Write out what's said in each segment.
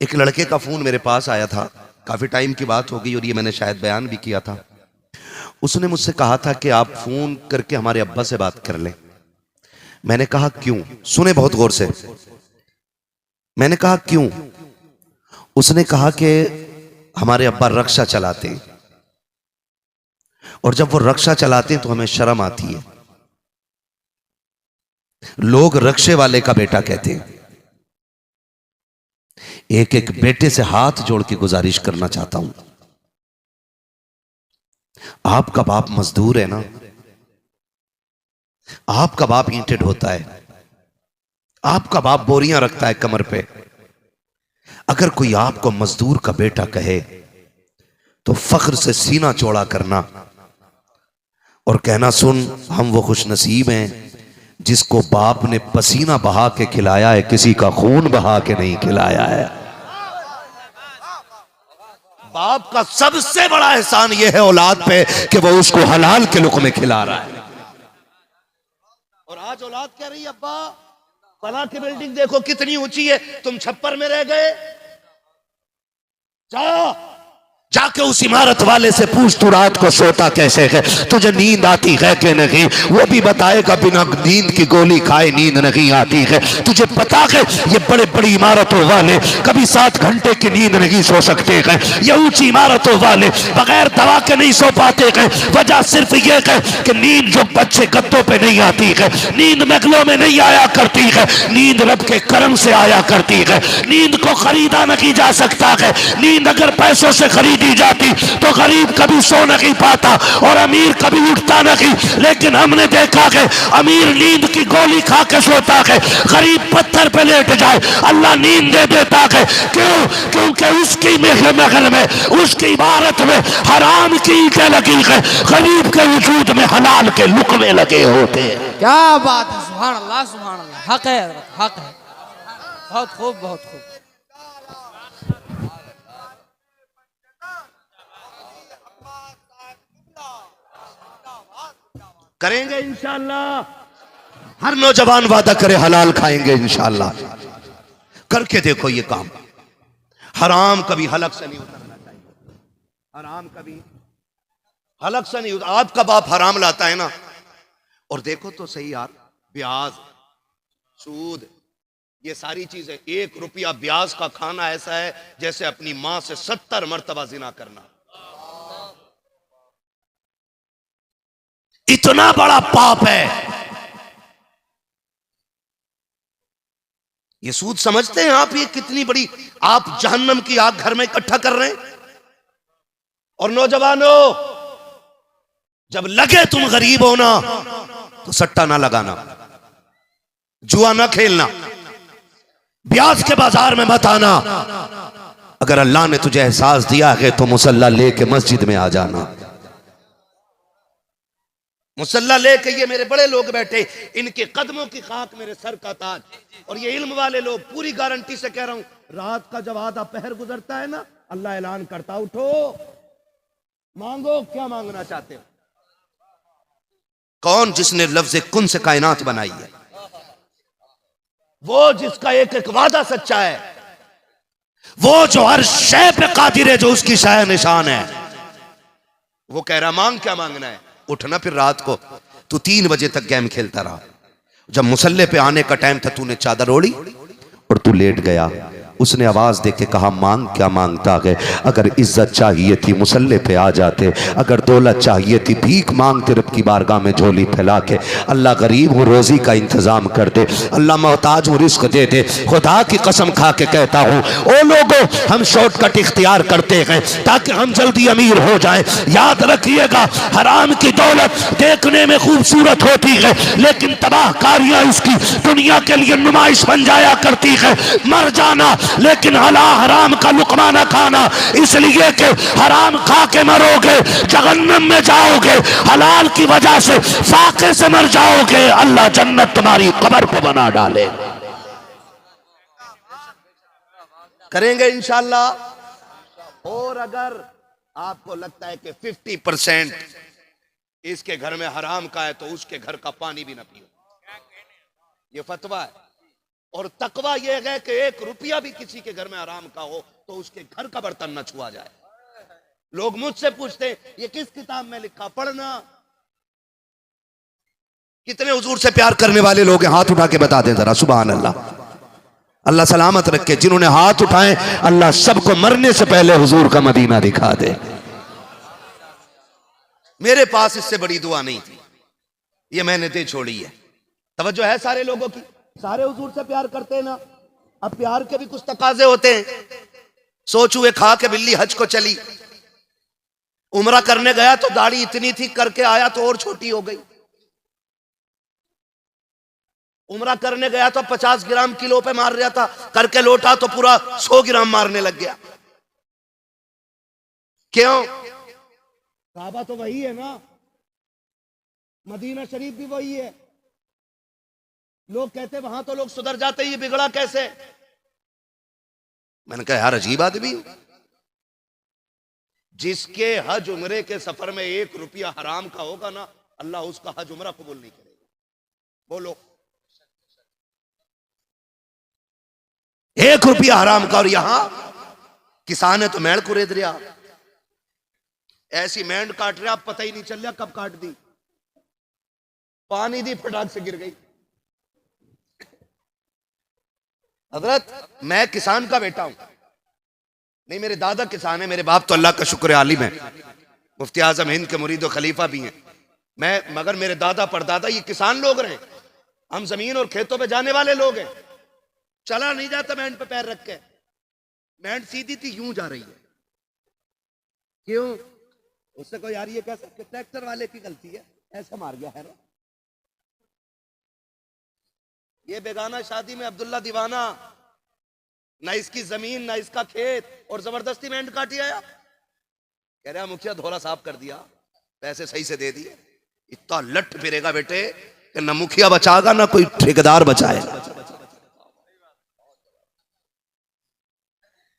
एक लड़के का फोन मेरे पास आया था, काफी टाइम की बात हो गई और ये मैंने शायद बयान भी किया था। उसने मुझसे कहा था कि आप फोन करके हमारे अब्बा से बात कर लें। मैंने कहा क्यों? सुने बहुत गौर से। मैंने कहा क्यों? उसने कहा कि हमारे अब्बा रक्षा चलाते हैं और जब वो रक्षा चलाते हैं तो हमें शर्म आती है। लोग रक्षे वाले का बेटा कहते हैं। एक एक बेटे से हाथ जोड़ के गुजारिश करना चाहता हूं, आपका बाप मजदूर है ना, आपका बाप ईंटें ढोता है, आपका बाप बोरियां रखता है कमर पे। अगर कोई आपको मजदूर का बेटा कहे तो फख्र से सीना चौड़ा करना और कहना, सुन, हम वो खुश नसीब हैं जिसको बाप ने पसीना बहा के खिलाया है, किसी का खून बहा के नहीं खिलाया है। बाप का सबसे बड़ा एहसान यह है औलाद पे कि वो उसको हलाल के लुक़मे खिला रहा है। और आज औलाद कह रही है, अब्बा फला की बिल्डिंग देखो कितनी ऊंची है, तुम छप्पर में रह गए। जाओ जाके उस इमारत वाले से पूछ तू रात को सोता कैसे है, तुझे नींद आती है कि नहीं? वो भी बताएगा बिना नींद की गोली खाए नींद नहीं आती है। तुझे पता है ये बड़े बड़ी इमारतों वाले कभी 7 घंटे की नींद नहीं सो सकते हैं, ये ऊंची इमारतों वाले बगैर दवा के नहीं सो पाते हैं। वजह सिर्फ ये है कि नींद जो बच्चे गद्दों पे नहीं आती है, नींद नगलों में नहीं आया करती है, नींद रब के करम से आया करती है। नींद को खरीदा नहीं जा सकता है। नींद अगर पैसों से खरीद दी जाती तो गरीब कभी सो नहीं पाता और अमीर कभी उठता नहीं। लेकिन हमने देखा कि अमीर नींद की गोली खा के सोता है, गरीब पत्थर पे लेट जाए अल्लाह नींद दे देता है। क्यों? क्योंकि उसकी महल में, उसकी इबारत में हराम की ईंटें लगी है, गरीब के वजूद में हलाल के लुक़मे लगे होते हैं। क्या बात है, सुभान अल्लाह सुभान अल्लाह। हक है, हक है। बहुत खूब, बहुत खूब। करेंगे इंशाअल्लाह। हर नौजवान वादा करे हलाल खाएंगे इंशाअल्लाह। करके देखो ये काम। हराम कभी हलक से नहीं उतरना चाहिए। हराम कभी हलक से नहीं उतर। आपका बाप हराम लाता है ना, और देखो तो सही यार, ब्याज, सूद, ये सारी चीजें। 1 रुपया ब्याज का खाना ऐसा है जैसे अपनी मां से 70 मर्तबा जिना करना। इतना बड़ा पाप है। ये सूद समझते हैं आप? ये कितनी बड़ी आप जहन्नम की आग घर में इकट्ठा कर रहे हैं। और नौजवानों, जब लगे तुम गरीब हो ना तो सट्टा ना लगाना, जुआ ना खेलना, ब्याज के बाजार में मत आना। अगर अल्लाह ने तुझे एहसास दिया है तो मुसल्ला लेके मस्जिद में आ जाना। मुसल्ला लेके ये मेरे बड़े लोग बैठे, इनके कदमों की खाक मेरे सर का ताज। और ये इल्म वाले लोग, पूरी गारंटी से कह रहा हूं, रात का जब आधा पहर गुजरता है ना, अल्लाह ऐलान करता, उठो मांगो, क्या मांगना चाहते हो। कौन? जिसने लफ्ज़ कुन से कायनात बनाई है, वो जिसका एक एक वादा सच्चा है, वो जो हर शय पे कादिर है, जो उसकी शाय निशान है। वो कह रहा मांग, क्या मांगना है? उठना। फिर रात को तू 3 बजे तक गेम खेलता रहा। जब मुसल्ले पे आने का टाइम था, तूने चादर ओढ़ी और तू लेट गया। उसने आवाज दे के कहा, मांग, क्या मांगता है? अगर इज्जत चाहिए थी मुसल्ले पे आ जाते, अगर दौलत चाहिए थी भीख मांगते रब की बारगाह में झोली फैला के। अल्लाह गरीब हूँ, रोजी का इंतजाम कर दे। अल्लाह मोहताज हूँ, रिस्क दे दे। खुदा की कसम खा के कहता हूँ, ओ लोगों, हम शॉर्टकट इख्तियार करते हैं ताकि हम जल्दी अमीर हो जाएं। याद रखिएगा, हराम की दौलत देखने में खूबसूरत होती है, लेकिन तबाहकारियां इसकी दुनिया के लिए नुमाइश बन जाया करती है। मर जाना, लेकिन हराम का लुकमा ना खाना, इसलिए कि हराम खा के मरोगे, जहन्नम में जाओगे। हलाल की वजह से फाके से मर जाओगे, अल्लाह जन्नत तुम्हारी कब्र पे बना डाले। करेंगे इंशाअल्लाह। और अगर आपको लगता है कि 50% इसके घर में हराम का है तो उसके घर का पानी भी ना पियो, ये फतवा है। और तकवा यह है कि 1 रुपया भी किसी के घर में हराम का हो तो उसके घर का बर्तन न छुआ जाए। लोग मुझसे पूछते हैं ये किस किताब में लिखा, पढ़ना। कितने हुजूर से प्यार करने वाले लोग हैं, हाथ उठा के बता दें जरा। सुभान अल्लाह, अल्लाह सलामत रखे। जिन्होंने हाथ उठाए अल्लाह सबको मरने से पहले हुजूर का मदीना दिखा दे। मेरे पास इससे बड़ी दुआ नहीं थी, ये मैंने दे छोड़ी है। तवज्जो है सारे लोगों की, सारे हुजूर से प्यार करते हैं ना। अब प्यार के भी कुछ तकाजे होते हैं। सोचुए खा के बिल्ली हज को चली, उमरा करने गया तो दाढ़ी इतनी थी, करके आया तो और छोटी हो गई। उमरा करने गया तो 50 ग्राम किलो पे मार रहा था, करके लौटा तो पूरा 100 ग्राम मारने लग गया। क्यों? काबा तो वही है ना, मदीना शरीफ भी वही है। लोग कहते वहां तो लोग सुधर जाते, ये बिगड़ा कैसे? मैंने कहा यार अजीब आदमी, जिसके हज उमरे के सफर में 1 रुपया हराम का होगा ना, अल्लाह उसका हज उमरा कबूल नहीं करेगा। बोलो, 1 रुपया हराम का। और यहां किसान है तो मेड़ कुरेद रहा, ऐसी मेंढ काट रहा, पता ही नहीं चल रहा कब काट दी। पानी दी, फटाक से गिर गई। हजरत मैं किसान का बेटा हूं, नहीं मेरे दादा किसान है, मेरे बाप तो अल्लाह का शुक्र है आलिम है, मुफ्ती आजम हिंद के मुरीद और खलीफा भी हैं। मैं मगर मेरे दादा परदादा ये किसान लोग रहे। हम जमीन और खेतों पे जाने वाले लोग हैं। चला नहीं जाता मेंढ पे पैर रख के, मेंढ सीधी थी यूं जा रही है। क्यों? उससे कोई यार ये कह सकते ट्रैक्टर वाले की गलती है, ऐसा मार गया है ना। ये बेगाना शादी में अब्दुल्ला दीवाना, ना इसकी जमीन ना इसका खेत, और जबरदस्ती मेंढ काटी आया। कह रहा मुखिया धोला साफ कर दिया, पैसे सही से दे दिए। इतना लट फिरेगा बेटे कि ना मुखिया बचाएगा ना कोई ठेकेदार बचाएगा।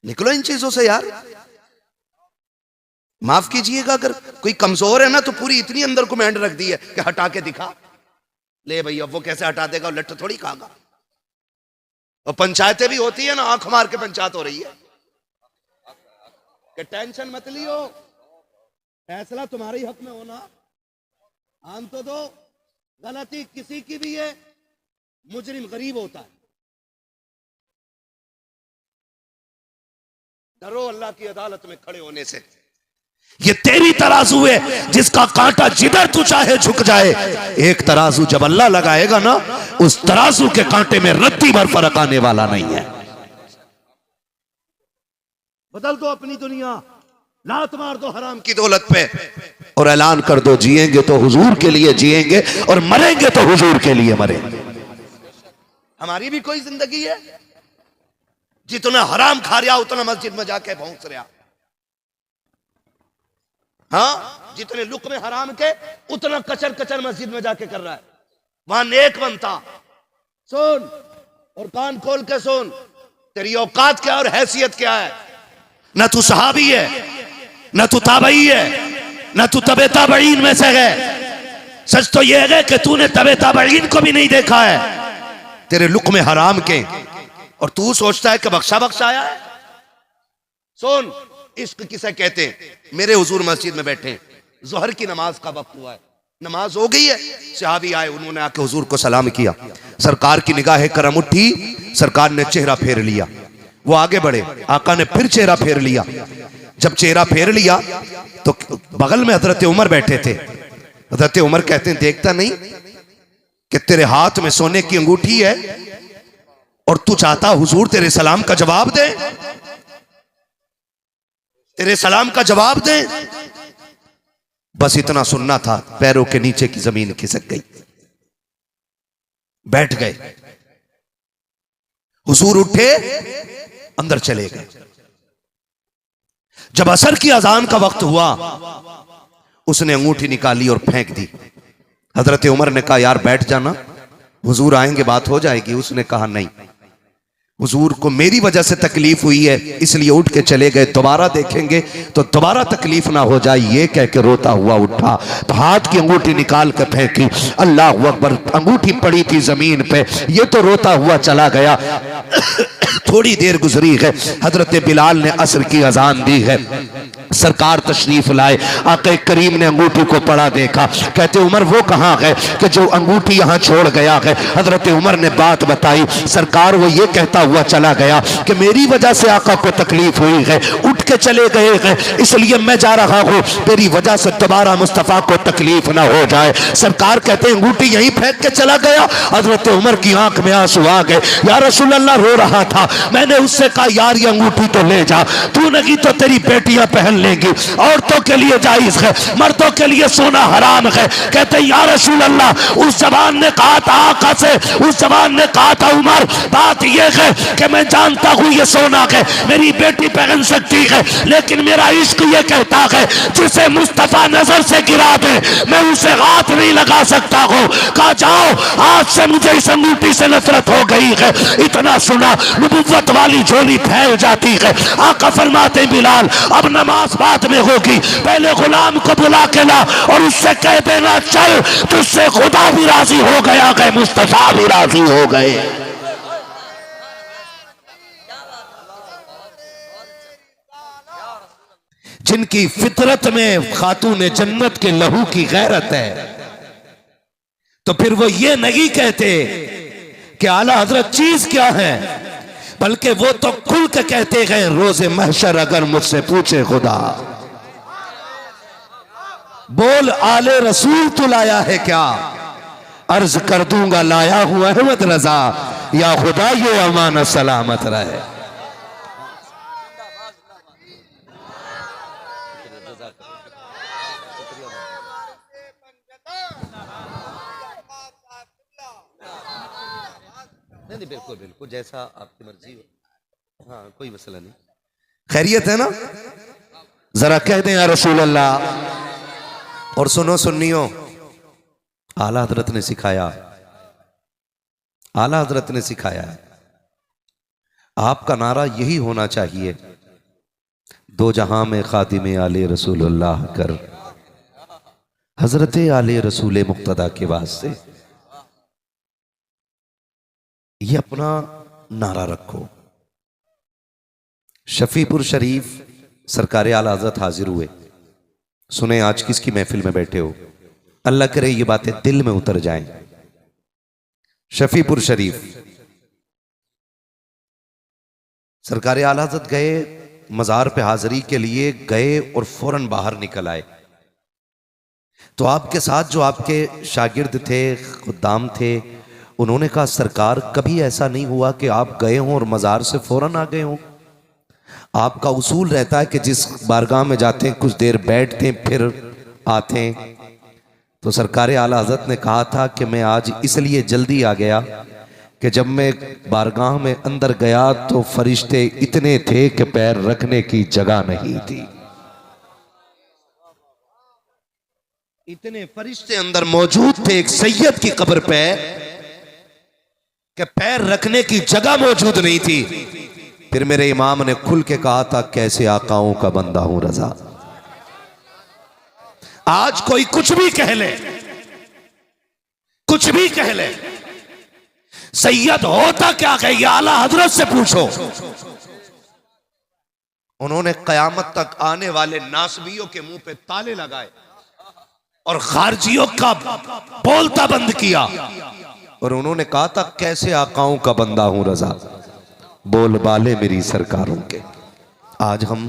निकलो इन चीजों से यार। माफ कीजिएगा, अगर कोई कमजोर है ना तो पूरी इतनी अंदर को मेंढ रख दी है कि हटा के दिखा। ले भैया वो कैसे हटा देगा, लट थोड़ी खागा। और पंचायतें भी होती है ना, आंख मार के पंचायत हो रही है कि टेंशन मत लियो, फैसला तुम्हारे ही हक में होना, आम तो दो। गलती किसी की भी है, मुजरिम गरीब होता है। डरो अल्लाह की अदालत में खड़े होने से। ये तेरी तराजू है जिसका कांटा जिधर तू चाहे झुक जाए। एक तराजू जब अल्लाह लगाएगा ना, उस तराजू के कांटे में रत्ती भर फर्क आने वाला नहीं है। बदल दो अपनी दुनिया, लात मार दो हराम की दौलत पे, और ऐलान कर दो जिएंगे तो हुजूर के लिए जिएंगे और मरेंगे तो हुजूर के लिए मरेंगे। हमारी भी कोई जिंदगी है? जितना हराम खा रहा उतना मस्जिद में जाके पहुंच रहा। हाँ, जितने लुक़्मे हराम के उतना कचर कचर मस्जिद में जाके कर रहा है। वहां नेक बनता। सुन और कान खोल के सुन, तेरी औकात क्या और हैसियत क्या है। न तू सहाबी है, न तू ताबई है, न तू तबे ताबईन में से है। सच तो यह है कि तूने तबे ताबईन को भी नहीं देखा है, तेरे लुक़्मे हराम के, और तू सोचता है कि बख्शा बख्शा आया है। सुन, इश्क किसे कहते हैं। मेरे हुजूर मस्जिद में बैठे, जोहर की नमाज का वक्त हुआ है, नमाज हो गई है। सहाबी आए, उन्होंने आके हुजूर को सलाम किया। सरकार की निगाह करम उठी, सरकार ने चेहरा फेर लिया। वो आगे बढ़े, आका ने फिर चेहरा फेर लिया। जब चेहरा फेर लिया तो बगल में हजरत उमर बैठे थे। हजरत उमर कहते हैं देखता नहीं कि तेरे हाथ में सोने की अंगूठी है और तू चाहता हुजूर तेरे सलाम का जवाब दे, तेरे सलाम का जवाब दे। बस इतना सुनना था, पैरों के नीचे की जमीन खिसक गई। बैठ गए, हुजूर उठे, अंदर चले गए। जब असर की अजान का वक्त हुआ, उसने अंगूठी निकाली और फेंक दी। हजरत उमर ने कहा यार बैठ जाना, हुजूर आएंगे बात हो जाएगी। उसने कहा नहीं। हुजूर को मेरी वजह से तकलीफ हुई है इसलिए उठ के चले गए, दोबारा देखेंगे तो दोबारा तकलीफ ना हो जाए, ये कह के रोता हुआ उठा तो हाथ की अंगूठी निकाल कर फेंकी, अल्लाह अकबर, अंगूठी पड़ी थी जमीन पे, ये तो रोता हुआ चला गया। थोड़ी देर गुजरी है, हजरत बिलाल ने असर की अजान दी है, सरकार तशरीफ लाए, आके करीम ने अंगूठी को पड़ा देखा, कहते उमर वो कहाँ गए कि जो अंगूठी यहाँ छोड़ गया है। हजरत उमर ने बात बताई, सरकार वो ये कहता हुआ चला गया कि मेरी वजह से आका को तकलीफ हुई है, उठ के चले गए हैं, इसलिए मैं जा रहा हूँ, तेरी वजह से दोबारा मुस्तफ़ा को तकलीफ ना हो जाए। सरकार कहते अंगूठी यहीं फेंक के चला गया। हजरत उमर की आंख में आंसू आ गए, या रसूल अल्लाह, रो रहा था, मैंने उससे कहा यार ये अंगूठी तो ले जा, तू नहीं तो तेरी बेटियां पहन लेंगी, औरतों के लिए जायज है, मर्दों के लिए सोना हराम है। कहते या रसूल अल्लाह, उस जवान ने कहा था आका से, उस जवान ने कहा था उमर, बात यह है कि मैं जानता हूं ये सोना है, मेरी बेटी पहन सकती है, लेकिन मेरा इश्क ये कहता है जिसे मुस्तफा नजर से गिरा दे मैं उसे हाथ नहीं लगा सकता हूं। कहा जाओ, आज से मुझे इस अंगूठी से नफरत हो गई है। इतना सुना, नबुव्वत वाली झोली फैल जाती है। आका फरमाते बिलाल, अब नमाज बाद में होगी, पहले गुलाम को बुला के ला और उससे कह देना चल, तुझसे खुदा भी राजी हो गया है, मुस्तफा भी राजी हो गए। जिनकी फितरत में खातून जन्नत के लहू की गैरत है, तो फिर वो ये नहीं कहते कि आला हजरत चीज क्या है, बल्कि वो तो खुल के कहते गए रोजे महशर अगर मुझसे पूछे खुदा, बोल आले रसूल तू लाया है क्या, अर्ज कर दूंगा लाया हूं अहमद रजा, या खुदा ये अमानत सलामत रहे। नहीं बिल्कुल बिल्कुल जैसा आपकी मर्जी हो, हाँ कोई मसला नहीं। खैरियत है ना, जरा कह दें या रसूल अल्लाह। और सुनो सुन्नियों, आला हजरत ने सिखाया, आला हजरत ने सिखाया है, आपका नारा यही होना चाहिए, दो जहां में खादिम आले रसूलुल्लाह कर, हजरत आले रसूल मुक्तदा के वास्ते ये अपना नारा रखो। शफीपुर शरीफ सरकार आला हजरत हाजिर हुए, सुने आज किसकी महफिल में बैठे हो, अल्लाह करे ये बातें दिल में उतर जाएं। शफीपुर शरीफ सरकार आला हजरत गए, मजार पे हाजिरी के लिए गए और फौरन बाहर निकल आए, तो आपके साथ जो आपके शागिर्द थे, खुद्दाम थे, उन्होंने कहा सरकार कभी ऐसा नहीं हुआ कि आप गए हों और मज़ार से फौरन आ गए हों, आपका उसूल रहता है कि जिस बारगाह में जाते हैं कुछ देर बैठते हैं फिर आते हैं। तो सरकार आला हज़रत ने कहा था कि मैं आज इसलिए जल्दी आ गया कि जब मैं बारगाह में अंदर गया तो फरिश्ते इतने थे कि पैर रखने की जगह नहीं थी, इतने फरिश्ते अंदर मौजूद थे एक सैयद की कब्र पे कि पैर रखने की जगह मौजूद नहीं थी। फिर मेरे इमाम ने खुल के कहा था कैसे आकाओं का बंदा हूं रजा। आज कोई कुछ भी कह ले, कुछ भी कह ले, सैयद होता क्या है ये आला हजरत से पूछो। उन्होंने कयामत तक आने वाले नासबियों के मुंह पे ताले लगाए और खारजियों का बोलता बंद किया, और उन्होंने कहा था कैसे आकाओं का बंदा हूं रजा, बोल बाले मेरी सरकारों के। आज हम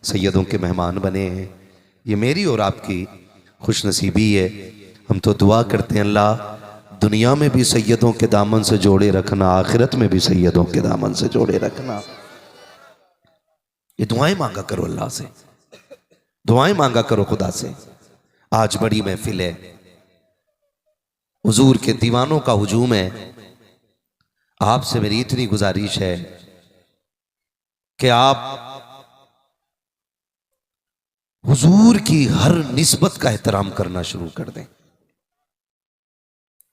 सैयदों के मेहमान बने हैं, ये मेरी और आपकी खुशनसीबी है। हम तो दुआ करते हैं अल्लाह दुनिया में भी सैयदों के दामन से जोड़े रखना, आखिरत में भी सैयदों के दामन से जोड़े रखना। ये दुआएं मांगा करो अल्लाह से, दुआएं मांगा करो खुदा से। आज बड़ी महफिल है, हुजूर के दीवानों का हुजूम है, आपसे मेरी इतनी गुजारिश है कि आप हुजूर की हर निस्बत का एहतराम करना शुरू कर दें।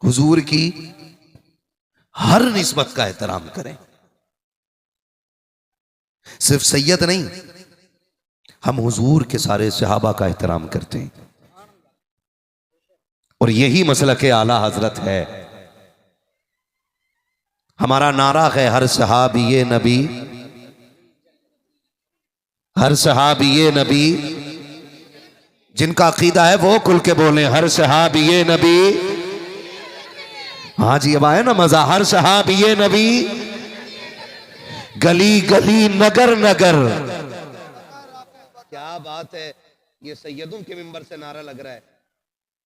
हुजूर की हर निस्बत का एहतराम करें। सिर्फ सैयद नहीं, हम हुजूर के सारे सहाबा का एहतराम करते हैं और यही मसलक आला हजरत है। हमारा नारा है हर सहाबी नबी, हर सहाबी नबी। जिनका अकीदा है वो खुल के बोले हर सहाबी नबी। हाँ जी, अब आया ना मजा। हर सहाबी नबी, गली गली नगर नगर। क्या बात है, ये सैयदों के मिंबर से नारा लग रहा है।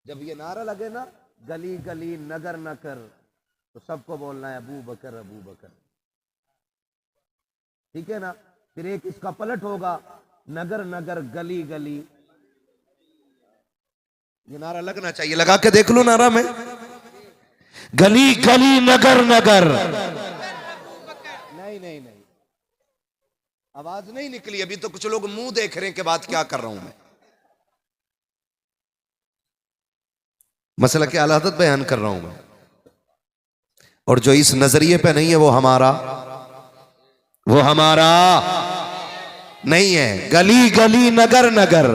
जब ये नारा लगे ना गली गली नगर नगर, तो सबको बोलना है अबू बकर अबू बकर, ठीक है ना। फिर एक इसका पलट होगा नगर नगर गली गली। ये नारा लगना चाहिए, लगा के देख लो नारा में, गली गली नगर नगर। नहीं नहीं नहीं, आवाज नहीं निकली अभी तो। कुछ लोग मुंह देख रहे हैं कि बात क्या कर रहा हूं मैं। मसला की आलादत बयान कर रहा हूं मैं, और जो इस नजरिए पे नहीं है वो हमारा नहीं है। गली गली नगर नगर।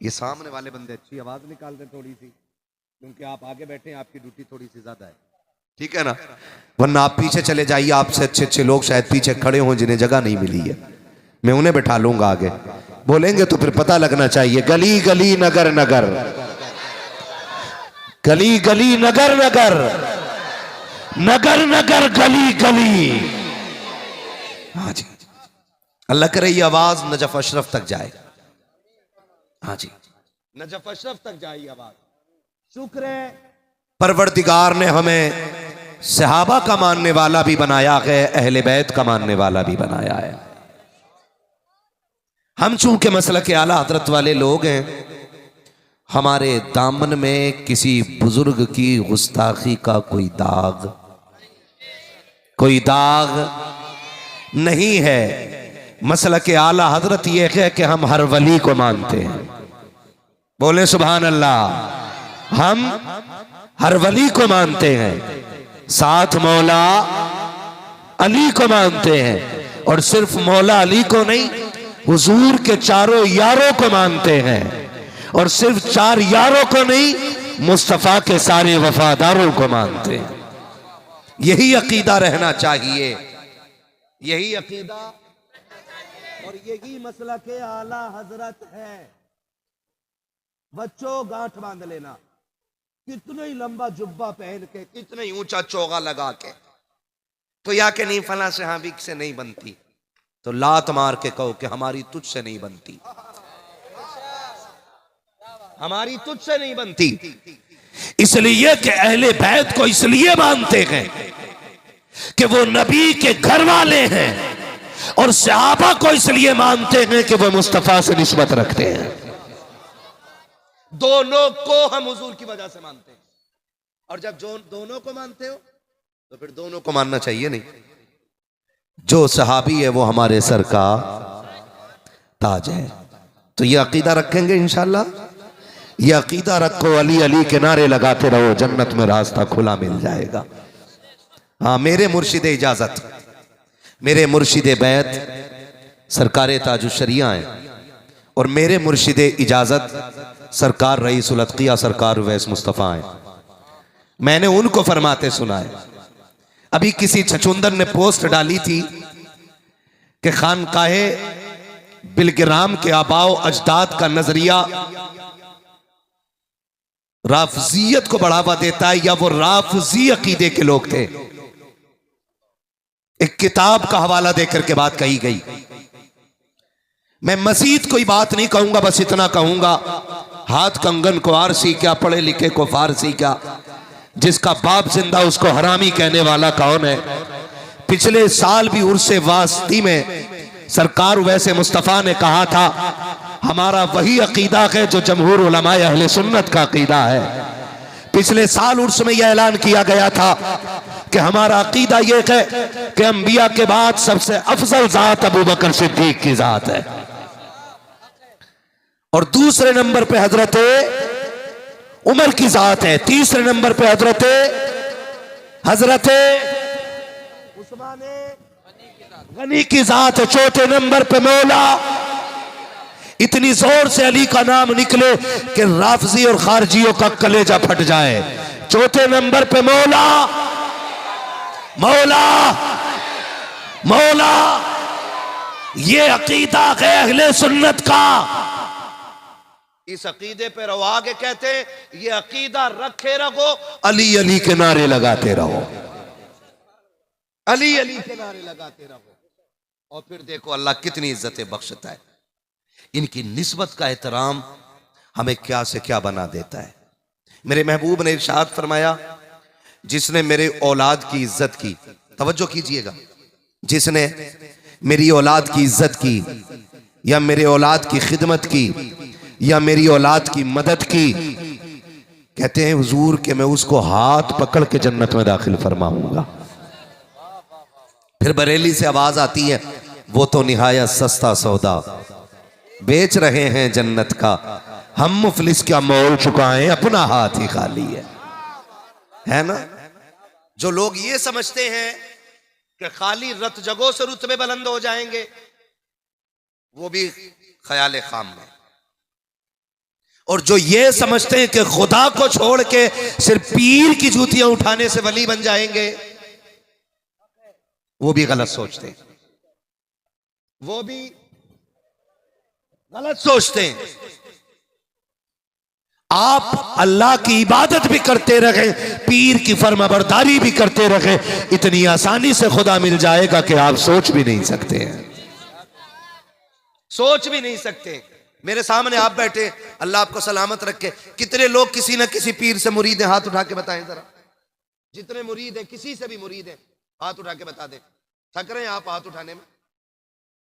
ये सामने वाले बंदे अच्छी आवाज निकाल रहे थोड़ी सी, क्योंकि आप आगे बैठे हैं, आपकी ड्यूटी थोड़ी सी ज्यादा है, ठीक है ना। वरना आप पीछे चले जाइए, आपसे अच्छे अच्छे लोग शायद पीछे खड़े हों जिन्हें जगह नहीं मिली है, मैं उन्हें बैठा लूंगा आगे। बोलेंगे तो फिर पता लगना चाहिए। गली गली नगर नगर, गली गली नगर नगर, नगर नगर गली गली। हाँ जी, अल्लाह करे ये आवाज नजफ अशरफ तक जाए। हाँ जी, नजफ अशरफ तक जाए आवाज। शुक्र है परवरदिगार ने हमें सहाबा का मानने वाला भी बनाया है, अहले बैत का मानने वाला भी बनाया है। हम चूंकि मसलक आला हजरत वाले लोग हैं, हमारे दामन में किसी बुजुर्ग की गुस्ताखी का कोई दाग नहीं है। मसलक आला हजरत यह है कि हम हर वली को मानते हैं। बोले सुभान अल्लाह। हम हर वली को मानते हैं, साथ मौला अली को मानते हैं, और सिर्फ मौला अली को नहीं, हुजूर के चारों यारों को मानते हैं, और सिर्फ चार यारों को नहीं, मुस्तफा के सारे वफादारों को मानते हैं। यही अकीदा रहना चाहिए, यही अकीदा और यही मसला के आला हजरत है। बच्चों गांठ बांध लेना, कितना ही लंबा जुब्बा पहन के, कितना ही ऊंचा चोगा लगा के, तो या के नहीं फला सहाबी से नहीं बनती, तो लात मार के कहो कि हमारी तुझसे नहीं बनती, हमारी तुझसे नहीं बनती। इसलिए कि अहले बैत को इसलिए मानते हैं कि वो नबी के घर वाले हैं, और सहाबा को इसलिए मानते हैं कि वो मुस्तफा से निस्बत रखते हैं। दोनों को हम हुजूर की वजह से मानते हैं, और जब जो दोनों को मानते हो तो फिर दोनों को मानना चाहिए नहीं। जो सहाबी है वो हमारे सर का ताज है। तो ये अकीदा रखेंगे इंशाल्लाह। ये अकीदा रखो, अली अली के नारे लगाते रहो, जन्नत में रास्ता खुला मिल जाएगा। हाँ, मेरे मुर्शिद इजाजत, मेरे मुर्शिद बैत सरकार ताजुशरिया हैं, और मेरे मुर्शिद इजाजत सरकार रईसुल अत्किया सरकार उवैस मुस्तफ़ा हैं। मैंने उनको फरमाते सुना है। अभी किसी छछुंदर ने पोस्ट डाली थी कि खानकाहे बिलग्राम के आबाओ अजदाद का नजरिया राफजियत को बढ़ावा देता है, या वो राफजी अकीदे के लोग थे। एक किताब का हवाला देकर के बात कही गई। मैं मजीद कोई बात नहीं कहूंगा, बस इतना कहूंगा, हाथ कंगन को आरसी क्या, पढ़े लिखे को फारसी क्या, जिसका बाप जिंदा उसको हरामी कहने वाला कौन है। पिछले साल भी उर्से वास्ती में सरकार वैसे मुस्तफ़ा ने कहा था, हमारा वही अकीदा है जो जमहूर उलमाए अहले सुन्नत का अकीदा है। पिछले साल उर्स में यह ऐलान किया गया था कि हमारा अकीदा यह है कि अंबिया के बाद सबसे अफजल जात अबू बकर सिद्दीक की जात है, और दूसरे नंबर पे हजरत उमर की जात है, तीसरे नंबर पे हजरत उस्मान गनी की जात है, चौथे नंबर पे मौला। इतनी जोर से अली का नाम निकले कि राफजी और खारजियों का कलेजा फट जाए। चौथे नंबर पे मौला, मौला, मौला। ये अकीदा है अहले सुन्नत का। इस अकीदे पे रहो। आगे कहते हैं ये अकीदा रखे रहो, अली अली के नारे लगाते रहो, अली अली के नारे लगाते रहो। और फिर देखो अल्लाह कितनी इज्जतें बख्शता है। इनकी निस्बत का एहतराम हमें क्या से क्या बना देता है। मेरे महबूब ने इरशाद फरमाया, जिसने मेरे औलाद की इज्जत की, तवज्जो कीजिएगा, जिसने मेरी औलाद की इज्जत की या मेरे औलाद की खिदमत की या मेरी औलाद की मदद की, कहते हैं हुजूर कि मैं उसको हाथ पकड़ के जन्नत में दाखिल फरमाऊंगा। फिर बरेली से आवाज आती है, वो तो निहायत सस्ता सौदा बेच रहे हैं जन्नत का, हम मुफलिस क्या मोल चुकाएं, अपना हाथ ही खाली है ना। जो लोग ये समझते हैं कि खाली रत जगहों से रुतबे बुलंद हो जाएंगे, वो भी ख्याल खाम में। और जो ये समझते हैं कि खुदा को छोड़ के सिर्फ पीर की जूतियां उठाने से वली बन जाएंगे, वो भी गलत सोचते हैं, वो भी गलत सोचते हैं। आप अल्लाह की इबादत भी करते रहे, पीर की फर्माबरदारी भी करते रहे, इतनी आसानी से खुदा मिल जाएगा कि आप सोच भी नहीं सकते हैं, सोच भी नहीं सकते। मेरे सामने आप बैठे, अल्लाह आपको सलामत रखे, कितने लोग किसी न किसी पीर से मुरीद हैं? हाथ उठा के बताएं जरा। जितने मुरीद हैं, किसी से भी मुरीद हैं, हाथ उठा के बता दें। थक रहे हैं आप हाथ उठाने में?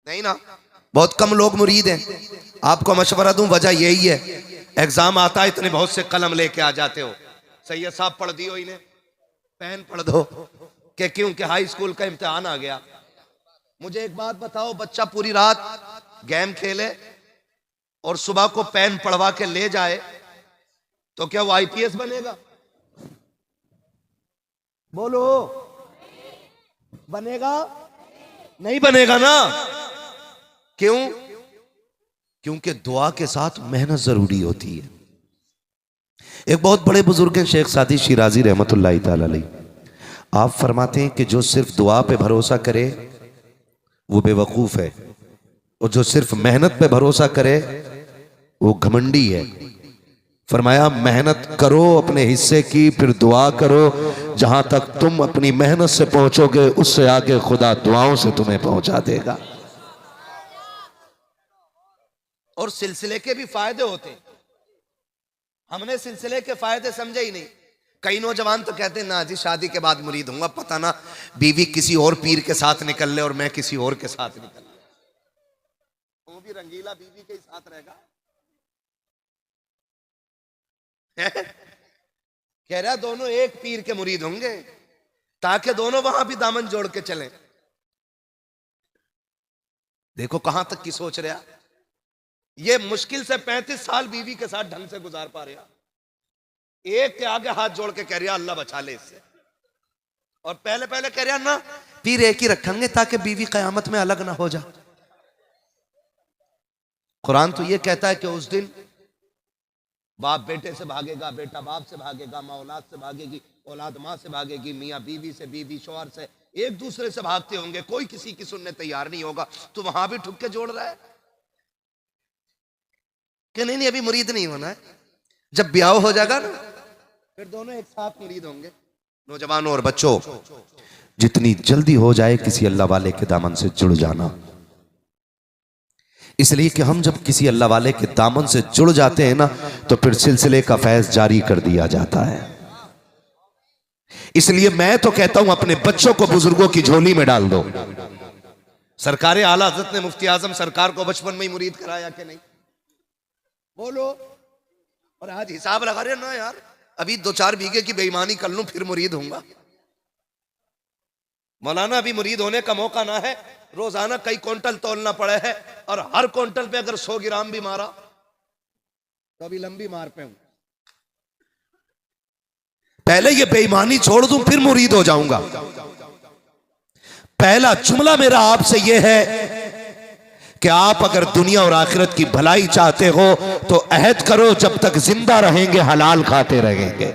नहीं ना, बहुत कम लोग मुरीद हैं। आपको मशवरा दूं, वजह यही है, एग्जाम आता है, इतने बहुत से कलम लेके आ जाते हो। सैयद साहब पढ़ दियो इन्हें, पेन पढ़ दो, कि क्योंकि हाई स्कूल का इम्तिहान आ गया। मुझे एक बात बताओ, बच्चा पूरी रात गेम खेले और सुबह को पेन पढ़वा के ले जाए तो क्या वो आईपीएस बनेगा? बोलो, बनेगा? नहीं बनेगा ना। क्यों? क्योंकि दुआ के साथ मेहनत जरूरी होती है। एक बहुत बड़े बुजुर्ग हैं शेख सादी शिराजी रहमतुल्लाह ताला अलैह, आप फरमाते हैं कि जो सिर्फ दुआ पे भरोसा करे वो बेवकूफ है, और जो सिर्फ मेहनत पे भरोसा करे वो घमंडी है। फरमाया मेहनत करो अपने हिस्से की, फिर दुआ करो, जहां तक तुम अपनी मेहनत से पहुंचोगे उससे आगे खुदा दुआओं से तुम्हें पहुंचा देगा। और सिलसिले के भी फायदे होते हैं, हमने सिलसिले के फायदे समझे ही नहीं। कई नौजवान तो कहते हैं ना जी शादी के बाद मुरीद होऊंगा, पता ना बीवी किसी और पीर के साथ निकल ले और मैं किसी और के साथ निकल ले, वो भी रंगीला बीवी के साथ रहेगा। कह रहा दोनों एक पीर के मुरीद होंगे ताकि दोनों वहां भी दामन जोड़ के चलें। देखो कहां तक की सोच रहा, ये मुश्किल से 35 साल बीवी के साथ ढंग से गुजार पा रहा, एक के आगे हाथ जोड़ के कह रहा अल्लाह बचा ले इससे, और पहले पहले कह रहा ना पीर एक ही रखेंगे ताकि बीवी कयामत में अलग ना हो जा। कुरान तो ये कहता है कि उस दिन बाप बेटे से भागेगा, बेटा बाप से भागेगा, माँ औलाद से भागेगी, औलाद माँ से भागेगी, मियाँ बीवी से, बीवी शौहर से, एक दूसरे से भागते होंगे, कोई किसी की सुनने तैयार नहीं होगा। तो वहां भी ठुक्के जोड़ रहा है कि नहीं अभी मुरीद नहीं होना है, जब ब्याह हो जाएगा ना फिर दोनों एक साथ मुरीद होंगे। नौजवानों और बच्चों, जितनी जल्दी हो जाए किसी अल्लाह वाले के दामन से जुड़ जाना, इसलिए कि हम जब किसी अल्लाह वाले के दामन से जुड़ जाते हैं ना तो फिर सिलसिले का फैज जारी कर दिया जाता है। इसलिए मैं तो कहता हूं अपने बच्चों को बुजुर्गों की झोली में डाल दो। सरकार आला हज़रत ने मुफ्ती आजम सरकार को बचपन में ही मुरीद कराया कि नहीं? बोलो। और आज हिसाब लगा रहे ना यार, अभी 2-4 बीघे की बेईमानी कर लूं फिर मुरीद होऊंगा। मौलाना अभी मुरीद होने का मौका ना है, रोजाना कई क्विंटल तोलना पड़े है, और हर क्विंटल पे अगर 100 ग्राम भी मारा तो अभी लंबी मार पे हूं। पहले ये बेईमानी छोड़ दूं फिर मुरीद हो जाऊंगा, पहला जुमला मेरा आपसे यह है कि आप अगर दुनिया और आखिरत की भलाई चाहते हो तो अहद करो, जब तक जिंदा रहेंगे हलाल खाते रहेंगे।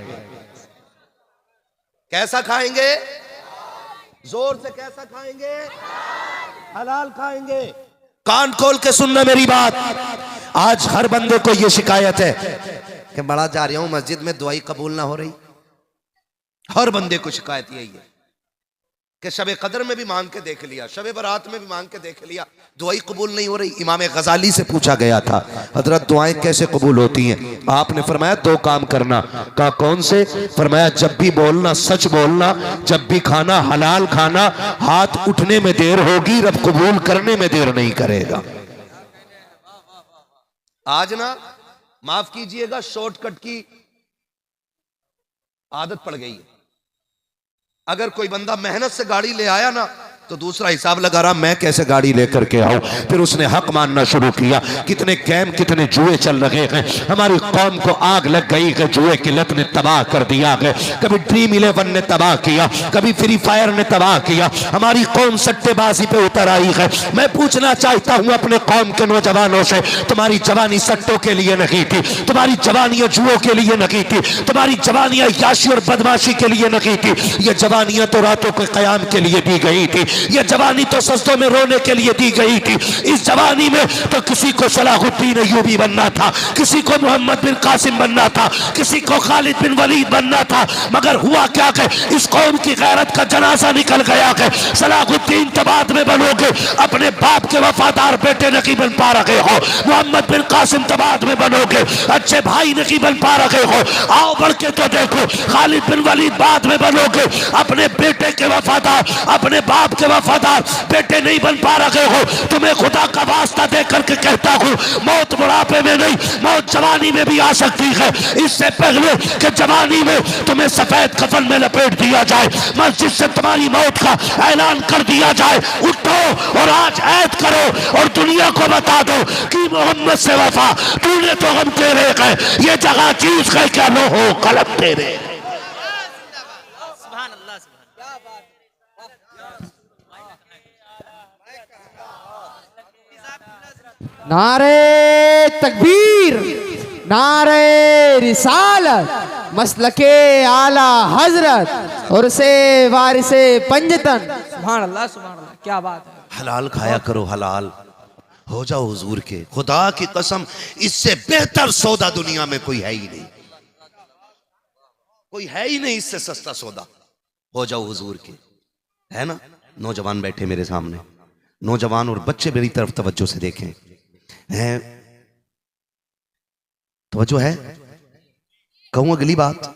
कैसा खाएंगे? जोर से कैसा खाएंगे? हलाल खाएंगे। कान खोल के सुनना मेरी बात। आज हर बंदे को यह शिकायत है कि बड़ा जा रहा हूं मस्जिद में, दुआई कबूल ना हो रही। हर बंदे को शिकायत यही है कि शब कदर में भी मांग के देख लिया, शब बारात में भी मांग के देख लिया, दुआई कबूल नहीं हो रही। इमाम गजाली से पूछा गया था, हजरत दुआएं कैसे कबूल होती हैं? आपने फरमाया दो काम करना। कहा कौन से? फरमाया जब भी बोलना सच बोलना, जब भी खाना हलाल खाना। हाथ उठने में देर होगी, रब कबूल करने में देर नहीं करेगा। आज ना माफ कीजिएगा, शॉर्टकट की आदत पड़ गई है। अगर कोई बंदा मेहनत से गाड़ी ले आया ना तो दूसरा हिसाब लगा रहा मैं कैसे गाड़ी लेकर के आऊं। फिर उसने हक मानना शुरू किया। कितने गेम, कितने जुए चल रहे हैं। हमारी कौम को आग लग गई है, जुए की लत ने तबाह कर दिया है। कभी ड्रीम 11 ने तबाह किया, कभी फ्री फायर ने तबाह किया। हमारी कौम सट्टेबाजी पे उतर आई है। मैं पूछना चाहता हूं अपने कौम के नौजवानों से, तुम्हारी जवानी सट्टों के लिए नहीं थी, तुम्हारी जवानियां जुओं के लिए नहीं थी, तुम्हारी जवानियां याशी और बदमाशी के लिए नहीं थी। ये जवानियां तो रातों के कयाम के लिए दी गई थी। ये जवानी तो सस्तों में रोने के लिए दी गई थी। इस जवानी में तो किसी को सलाहुद्दीन अय्यूबी बनना था, किसी को मोहम्मद बिन कासिम बनना था, किसी को खालिद बिन वलीद बनना था। मगर हुआ क्या कि इस कौम की गैरत का जनाजा निकल गया कि सलाहुद्दीन तो बाद में बनोगे, अपने बाप के वफादार बेटे नहीं बन पा रहे हो। मोहम्मद बिन कासिम तो बाद में बनोगे, अच्छे भाई नहीं बन पा रहे हो। आओ बढ़ के तो देखो, खालिद बिन वलीद बाद में बनोगे, अपने बेटे के वफादार, अपने बाप के वफादार बेटे नहीं बन पा रहे हो। तुम्हें खुदा का वास्ता दे करके कहता हूं, मौत बुढ़ापे में नहीं, मौत जवानी में भी आ सकती है। इससे पहले कि जवानी में तुम्हें सफेद कफन में लपेट दिया जाए, मस्जिद से तुम्हारी मौत का ऐलान कर दिया जाए, उठो और आज ऐद करो और दुनिया को बता दो कि मोहम्मद से वफा तूने तो हम तेरे गए, ये जगह चीज गए क्या लो हो कलम तेरे। नारे तकबीर, नारे रिसालत, मसलके आला हजरत और से वारिसे पंजतन। सुभान अल्लाह, सुभान अल्लाह, क्या बात है। हलाल खाया करो, हलाल हो जाओ हुजूर के। खुदा की कसम, इससे बेहतर सौदा दुनिया में कोई है ही नहीं, कोई है ही नहीं इससे सस्ता सौदा। हो जाओ हुजूर के, है ना। नौजवान बैठे मेरे सामने, नौजवान और बच्चे मेरी तरफ तवज्जो से देखें। है तवज्जो है, कहूं अगली बात।